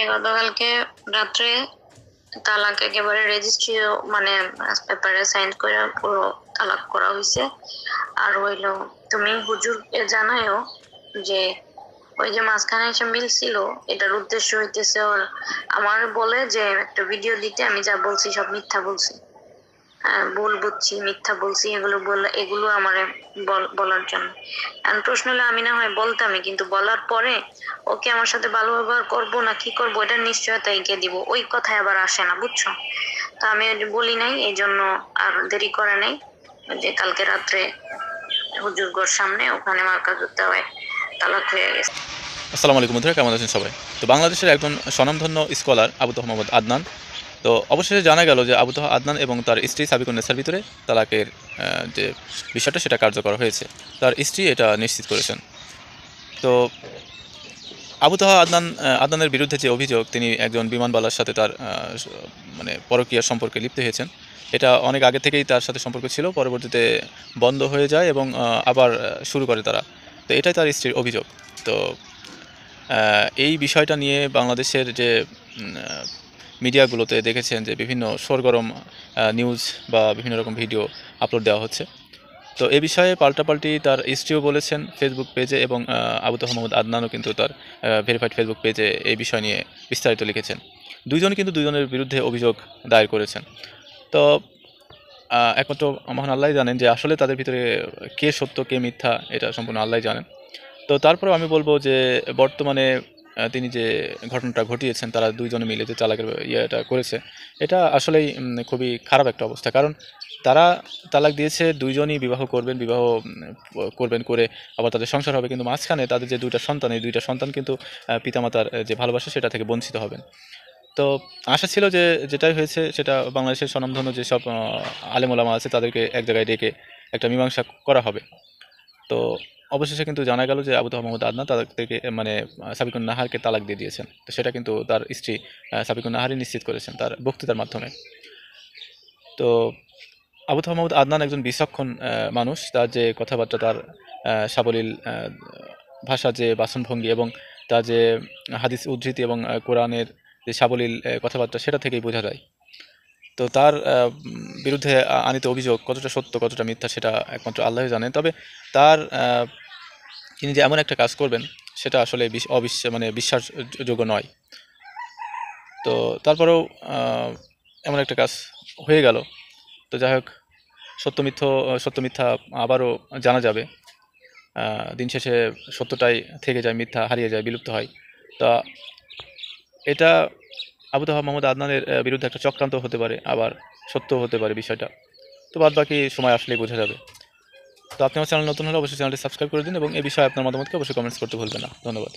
গতকালকে রাত্রে তালাক একেবারে রেজিস্ট্রি মানে পেপারে সাইন করে পুরো তালাক করা হয়েছে। আর হইলো তুমি হুজুরকে জানায়ও যে ওই যে মাঝখানে এসে মিল ছিল, এটার উদ্দেশ্য হইতেছে ওর আমার বলে যে একটা ভিডিও দিতে, আমি যা বলছি সব মিথ্যা বলছি, ভুল বুঝছি, মিথ্যা বলছি, এগুলো আমার বলার জন্য। এখন প্রশ্ন হলো আমি না হয় বলতামই, কিন্তু বলার পরে ওকে আমার সাথে ভালো ব্যবহার করবো না কি করবো এটার নিশ্চয়তা এঁকে দিব, ওই কথায় আবার আসে না, বুঝছো? তো আমি বলি নাই, এই জন্য আর দেরি করে নাই। যে কালকে রাত্রে হুজুরগড় সামনে ওখানে মার্কা করতে হয়, তালাক হয়ে গেছে। আসসালামু আলাইকুম বন্ধুরা, কেমন আছেন সবাই? তো বাংলাদেশের একজন স্বনামধন্য স্কলার আবু তহ মোহাম্মদ আদনান, তো অবশেষে জানা গেল যে আবু তহ আদনান এবং তার স্ত্রী সাবিকুন নেসার ভিতরে তালাকের যে বিষয়টা সেটা কার্যকর হয়েছে। তার স্ত্রী এটা নিশ্চিত করেছেন। তো আবু তহ আদনানের বিরুদ্ধে যে অভিযোগ, তিনি একজন বিমানবালার সাথে তার মানে পরকীয়া সম্পর্কে লিপ্ত হয়েছেন, এটা অনেক আগে থেকেই তার সাথে সম্পর্ক ছিল, পরবর্তীতে বন্ধ হয়ে যায় এবং আবার শুরু করে তারা। তো এটাই তার স্ত্রীর অভিযোগ। তো এই বিষয়টা নিয়ে বাংলাদেশের যে মিডিয়াগুলোতে দেখেছেন যে বিভিন্ন সরগরম নিউজ বা বিভিন্ন রকম ভিডিও আপলোড দেওয়া হচ্ছে। তো এ বিষয়ে পাল্টাপাল্টি তার স্ত্রীও বলেছেন ফেসবুক পেজে, এবং আবু তহ মোহাম্মদ আদনানও কিন্তু তার ভেরিফাইড ফেসবুক পেজে এই বিষয় নিয়ে বিস্তারিত লিখেছেন। দুইজন কিন্তু দুজনের বিরুদ্ধে অভিযোগ দায়ের করেছেন। তো একমাত্র মহান আল্লাহ জানেন যে আসলে তাদের ভিতরে কে সত্য কে মিথ্যা, এটা সম্পূর্ণ আল্লাহ জানেন। তো তারপরেও আমি বলবো যে বর্তমানে তিনি যে ঘটনাটা ঘটিয়েছেন, তারা দুইজনে মিলে যে তালাকের ইয়েটা করেছে, এটা আসলেই খুবই খারাপ একটা অবস্থা। কারণ তারা তালাক দিয়েছে, দুইজনই বিবাহ করবেন, করে আবার তাদের সংসার হবে, কিন্তু মাঝখানে তাদের যে দুইটা সন্তান, এই দুইটা সন্তান কিন্তু পিতামাতার যে ভালোবাসা সেটা থেকে বঞ্চিত হবেন। তো আশা ছিল যে যেটাই হয়েছে সেটা বাংলাদেশের স্বনামধন্য যেসব আলেম ওলামা আছে তাদেরকে এক জায়গায় ডেকে একটা মীমাংসা করা হবে। তো অবশেষে কিন্তু জানা গেল যে আবু তহ মোহাম্মদ আদনান তাদেরকে মানে সাবিকুন নাহারকে তালাক দিয়ে দিয়েছেন। তো সেটা কিন্তু তার স্ত্রী সাবিকুন নাহারই নিশ্চিত করেছেন তার বক্তৃতার মাধ্যমে। তো আবু তহ মোহাম্মদ আদনান একজন বিচক্ষণ মানুষ। তার যে কথাবার্তা, তার সাবলীল ভাষা, যে বাচনভঙ্গি, এবং তার যে হাদিস উদ্ধৃতি এবং কোরআনের যে সাবলীল কথাবার্তা, সেটা থেকেই বোঝা যায়। তো তার বিরুদ্ধে আনিত অভিযোগ কতটা সত্য কতটা মিথ্যা সেটা একমাত্র আল্লাহই জানেন। তবে তার তিনি যে এমন একটা কাজ করবেন সেটা আসলে মানে বিশ্বাসযোগ্য নয়। তো তারপরেও এমন একটা কাজ হয়ে গেল। তো যাই হোক, সত্য মিথ্যা আবারও জানা যাবে। দিন শেষে সত্যটাই থেকে যায়, মিথ্যা হারিয়ে যায়, বিলুপ্ত হয়। তা এটা আবু তহ মোহাম্মদ আদনানের বিরুদ্ধে একটা চক্রান্ত হতে পারে, আবার সত্য হতে পারে বিষয়টা। তো বাদ বাকি সময় আসলেই বোঝা যাবে। তো আপনি আমার চ্যানেল নতুন হলে অবশ্যই চ্যানেলটি সাবস্ক্রাইব করে দিন, এবং এই বিষয়ে আপনার মতামতকে অবশ্যই কমেন্টস করতে ভুলবেন না। ধন্যবাদ।